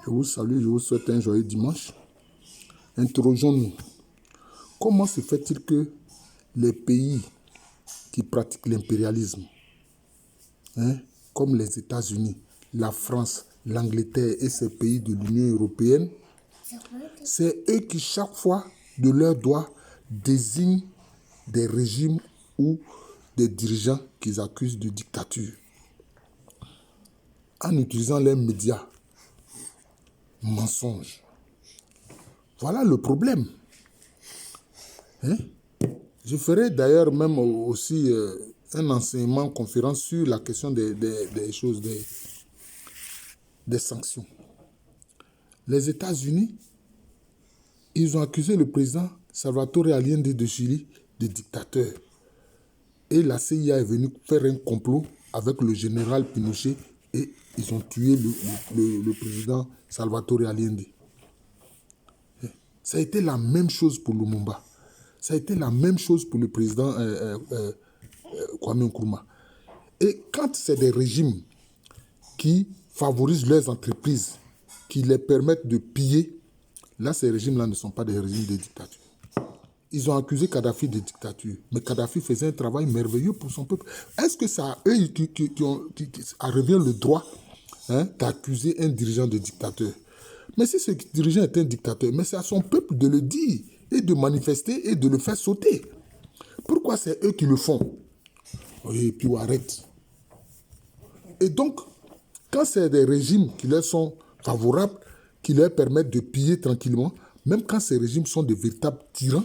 Je vous salue, je vous souhaite un joyeux dimanche. Interrogeons-nous. Comment se fait-il que les pays qui pratiquent l'impérialisme, comme les États-Unis, la France, l'Angleterre et ces pays de l'Union européenne, c'est eux qui chaque fois de leurs doigts désignent des régimes ou des dirigeants qu'ils accusent de dictature en utilisant leurs médias mensonges. Voilà le problème. Je ferai d'ailleurs même aussi un enseignement, conférence sur la question des choses, des sanctions. Les États-Unis, ils ont accusé le président Salvatore Allende de Chili de dictateur. Et la CIA est venue faire un complot avec le général Pinochet et ils ont tué le président Salvatore Allende. Ça a été la même chose pour Lumumba. Ça a été la même chose pour le président Kwame Nkrumah. Et quand c'est des régimes qui favorisent leurs entreprises, qui les permettent de piller, là, ces régimes-là ne sont pas des régimes de dictature. Ils ont accusé Kadhafi de dictature, mais Kadhafi faisait un travail merveilleux pour son peuple. Est-ce que ça a eux qui revient le droit d'accuser un dirigeant de dictateur? Mais si ce dirigeant est un dictateur, mais c'est à son peuple de le dire et de manifester et de le faire sauter. Pourquoi c'est eux qui le font? Oui, et puis on arrête. Et donc, quand c'est des régimes qui leur sont favorables, qui leur permettent de piller tranquillement, même quand ces régimes sont de véritables tyrans,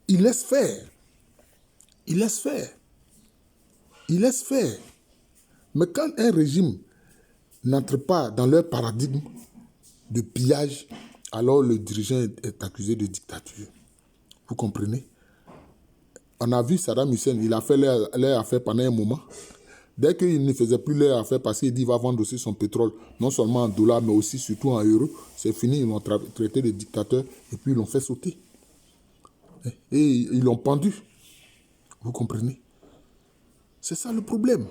ils laissent faire. Ils laissent faire. Ils laissent faire. Mais quand un régime n'entre pas dans leur paradigme de pillage, alors le dirigeant est accusé de dictature. Vous comprenez? On a vu Saddam Hussein, il a fait leur affaire pendant un moment. Dès qu'il ne faisait plus leur affaire parce qu'il dit qu'il va vendre aussi son pétrole, non seulement en dollars, mais aussi surtout en euros, c'est fini, ils l'ont traité de dictateur et puis ils l'ont fait sauter. Et ils l'ont pendu. Vous comprenez? C'est ça le problème.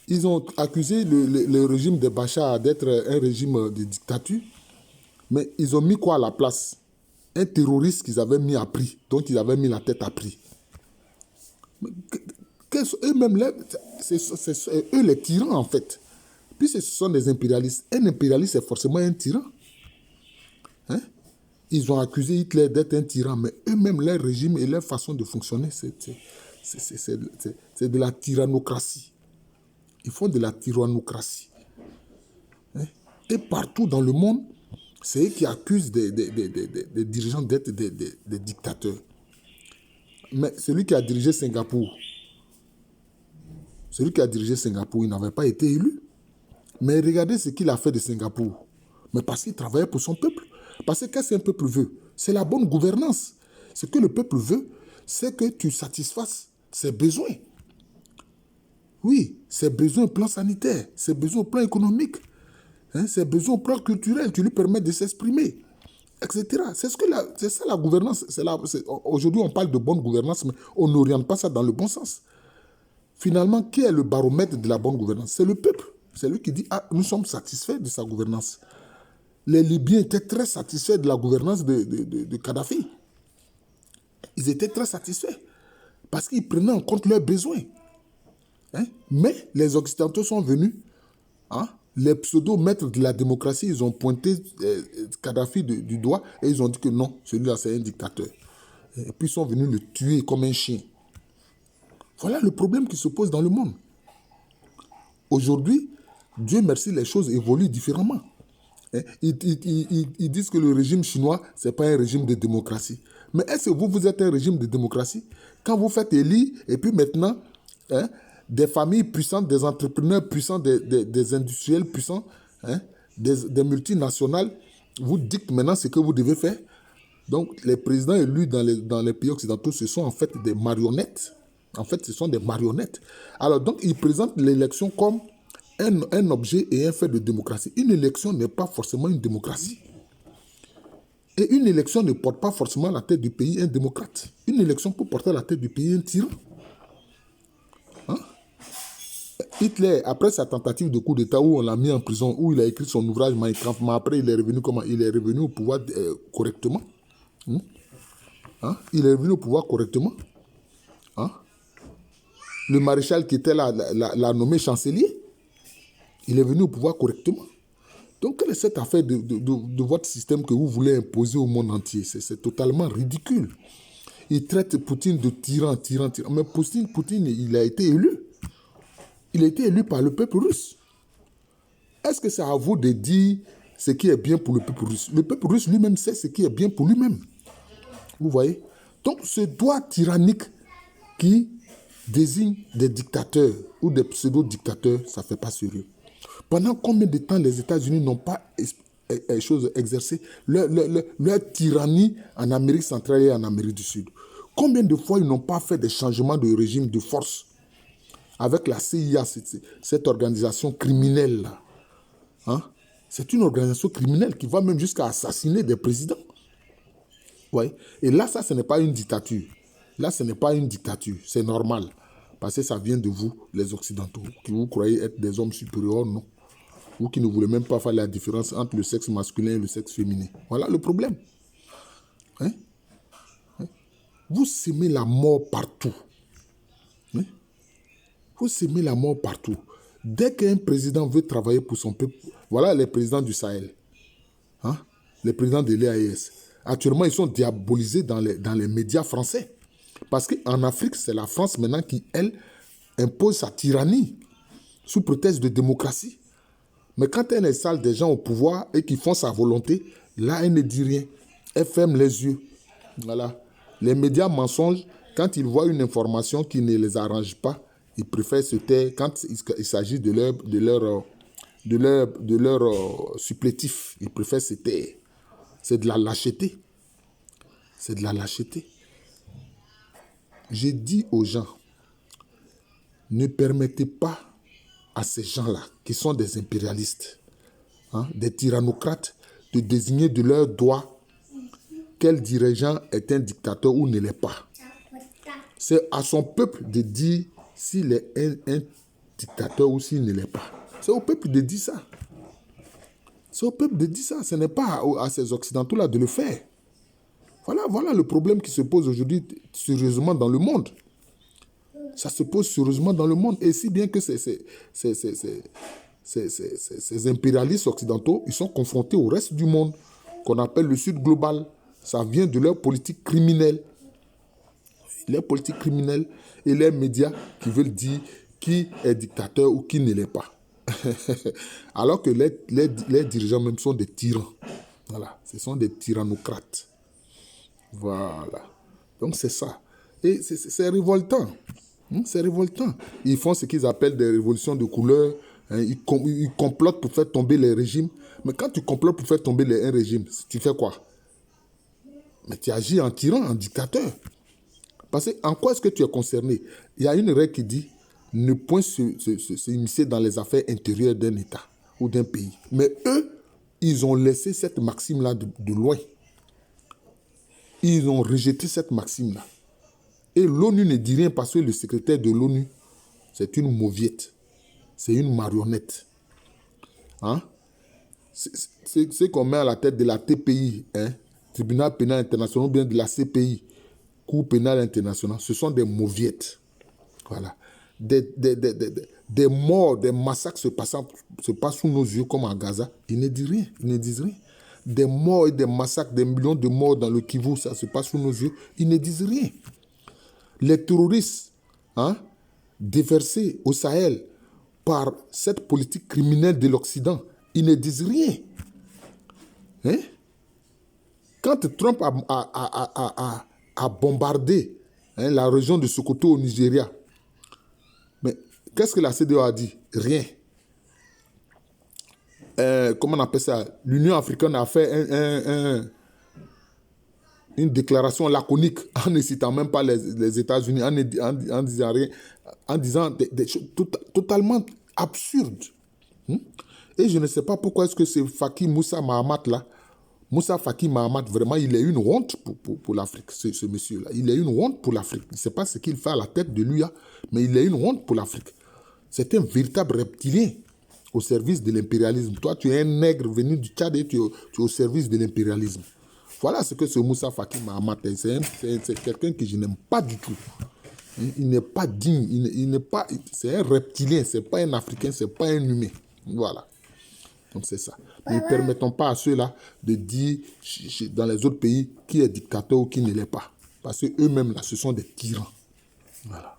Ils ont accusé le régime de Bachar d'être un régime de dictature, mais ils ont mis quoi à la place? Un terroriste qu'ils avaient mis à prix, dont ils avaient mis la tête à prix. Eux-mêmes, c'est eux les tyrans en fait. Puis ce sont des impérialistes. Un impérialiste, c'est forcément un tyran. Ils ont accusé Hitler d'être un tyran, mais eux-mêmes, leur régime et leur façon de fonctionner, c'est de la tyrannocratie. Ils font de la tyrannocratie. Et partout dans le monde, c'est eux qui accusent des dirigeants d'être des dictateurs. Mais celui qui a dirigé Singapour, il n'avait pas été élu. Mais regardez ce qu'il a fait de Singapour. Mais parce qu'il travaillait pour son peuple. Parce que qu'est-ce qu'un peuple veut? C'est la bonne gouvernance. Ce que le peuple veut, c'est que tu satisfasses ses besoins. Oui, ses besoins au plan sanitaire, ses besoins au plan économique, ses besoins au plan culturel, tu lui permets de s'exprimer, etc. C'est ça la gouvernance. Aujourd'hui, on parle de bonne gouvernance, mais on n'oriente pas ça dans le bon sens. Finalement, qui est le baromètre de la bonne gouvernance? C'est le peuple. C'est lui qui dit « Ah, nous sommes satisfaits de sa gouvernance ». Les Libyens étaient très satisfaits de la gouvernance de Kadhafi. Ils étaient très satisfaits parce qu'ils prenaient en compte leurs besoins. Mais les Occidentaux sont venus, les pseudo-maîtres de la démocratie, ils ont pointé Kadhafi du doigt et ils ont dit que non, celui-là c'est un dictateur. Et puis ils sont venus le tuer comme un chien. Voilà le problème qui se pose dans le monde. Aujourd'hui, Dieu merci, les choses évoluent différemment. Ils disent que le régime chinois, ce n'est pas un régime de démocratie. Mais est-ce que vous êtes un régime de démocratie? Quand vous faites élire, et puis maintenant, des familles puissantes, des entrepreneurs puissants, des industriels puissants, des multinationales, vous dites maintenant ce que vous devez faire. Donc, les présidents élus dans les pays occidentaux, ce sont en fait des marionnettes. En fait, ce sont des marionnettes. Alors, donc, ils présentent l'élection comme un objet et un fait de démocratie. Une élection n'est pas forcément une démocratie. Et une élection ne porte pas forcément la tête du pays un démocrate. Une élection peut porter la tête du pays un tyran. Hitler, après sa tentative de coup d'État où on l'a mis en prison, où il a écrit son ouvrage Mein Kampf, mais après il est revenu comment? Il est revenu au pouvoir correctement. Hein? Il est revenu au pouvoir correctement. Hein? Le maréchal qui était là l'a nommé chancelier. Il est venu au pouvoir correctement. Donc, quelle est cette affaire de votre système que vous voulez imposer au monde entier? C'est totalement ridicule. Il traite Poutine de tyran. Mais Poutine, il a été élu. Il a été élu par le peuple russe. Est-ce que c'est à vous de dire ce qui est bien pour le peuple russe? Le peuple russe lui-même sait ce qui est bien pour lui-même. Vous voyez? Donc, ce droit tyrannique qui désigne des dictateurs ou des pseudo-dictateurs, ça ne fait pas sérieux. Pendant combien de temps les États-Unis n'ont pas exercé leur tyrannie en Amérique centrale et en Amérique du Sud? Combien de fois ils n'ont pas fait des changements de régime de force avec la CIA, cette organisation criminelle-là? Hein? C'est une organisation criminelle qui va même jusqu'à assassiner des présidents. Ouais. Et là, ça, ce n'est pas une dictature. Là, ce n'est pas une dictature. C'est normal. Parce que ça vient de vous, les Occidentaux, qui vous croyez être des hommes supérieurs, non. Ou qui ne voulez même pas faire la différence entre le sexe masculin et le sexe féminin. Voilà le problème. Hein? Hein? Vous sémez la mort partout. Hein? Vous sémez la mort partout. Dès qu'un président veut travailler pour son peuple, voilà les présidents du Sahel. Hein? Les présidents de l'EAS. Actuellement, ils sont diabolisés dans les médias français. Parce qu'en Afrique, c'est la France maintenant qui, elle, impose sa tyrannie sous prétexte de démocratie. Mais quand elle installe des gens au pouvoir et qui font sa volonté, là, elle ne dit rien. Elle ferme les yeux. Voilà. Les médias mensonges, quand ils voient une information qui ne les arrange pas, ils préfèrent se taire quand il s'agit de leur supplétif. Ils préfèrent se taire. C'est de la lâcheté. C'est de la lâcheté. J'ai dit aux gens, ne permettez pas à ces gens-là, qui sont des impérialistes, hein, des tyrannocrates, de désigner de leur doigt quel dirigeant est un dictateur ou ne l'est pas. C'est à son peuple de dire s'il est un dictateur ou s'il ne l'est pas. C'est au peuple de dire ça. C'est au peuple de dire ça. Ce n'est pas à ces Occidentaux-là de le faire. Voilà le problème qui se pose aujourd'hui sérieusement dans le monde. Ça se pose sérieusement dans le monde. Et si bien que ces impérialistes occidentaux, ils sont confrontés au reste du monde, qu'on appelle le Sud global. Ça vient de leur politique criminelle. Leur politique criminelle et les médias qui veulent dire qui est dictateur ou qui ne l'est pas. Alors que les dirigeants même sont des tyrans. Voilà, ce sont des tyrannocrates. Voilà. Donc c'est ça. Et c'est révoltant. C'est révoltant. Ils font ce qu'ils appellent des révolutions de couleur. Ils complotent pour faire tomber les régimes. Mais quand tu complotes pour faire tomber un régime, tu fais quoi? Mais tu agis en tyran, en dictateur. Parce que en quoi est-ce que tu es concerné? Il y a une règle qui dit ne point s'immiscer dans les affaires intérieures d'un État ou d'un pays. Mais eux, ils ont laissé cette maxime-là de loin. Ils ont rejeté cette maxime-là. Et l'ONU ne dit rien parce que le secrétaire de l'ONU, c'est une mauviette. C'est une marionnette. Hein? C'est qu'on met à la tête de la TPI, hein? Tribunal pénal international, ou bien de la CPI, Cour pénale internationale. Ce sont des mauviettes. Voilà. Des morts, des massacres se passent sous nos yeux comme à Gaza. Ils ne disent rien. Ils ne disent rien. Des morts et des massacres, des millions de morts dans le Kivu, ça se passe sous nos yeux. Ils ne disent rien. Les terroristes, hein, déversés au Sahel par cette politique criminelle de l'Occident, ils ne disent rien. Hein? Quand Trump a bombardé, hein, la région de Sokoto au Nigeria, mais qu'est-ce que la CEDEAO a dit? Rien. Comment on appelle ça? L'Union africaine a fait une déclaration laconique en ne citant même pas les États-Unis, en disant rien, en disant des choses totalement absurdes. Et je ne sais pas pourquoi est-ce que ce Faki Moussa Mahamat là, Moussa Faki Mahamat, vraiment, il est une honte pour l'Afrique, ce monsieur-là. Il est une honte pour l'Afrique. Je ne sais pas ce qu'il fait à la tête de l'UA, mais il est une honte pour l'Afrique. C'est un véritable reptilien au service de l'impérialisme. Toi, tu es un nègre venu du Tchad et tu es au service de l'impérialisme. Voilà ce que ce Moussa Faki Mahamat est. C'est quelqu'un que je n'aime pas du tout. Il n'est pas digne. Il n'est pas. C'est un reptilien. C'est pas un Africain. C'est pas un humain. Voilà. Donc c'est ça. Ne permettons pas à ceux-là de dire dans les autres pays qui est dictateur ou qui ne l'est pas. Parce qu'eux-mêmes, là, ce sont des tyrans. Voilà.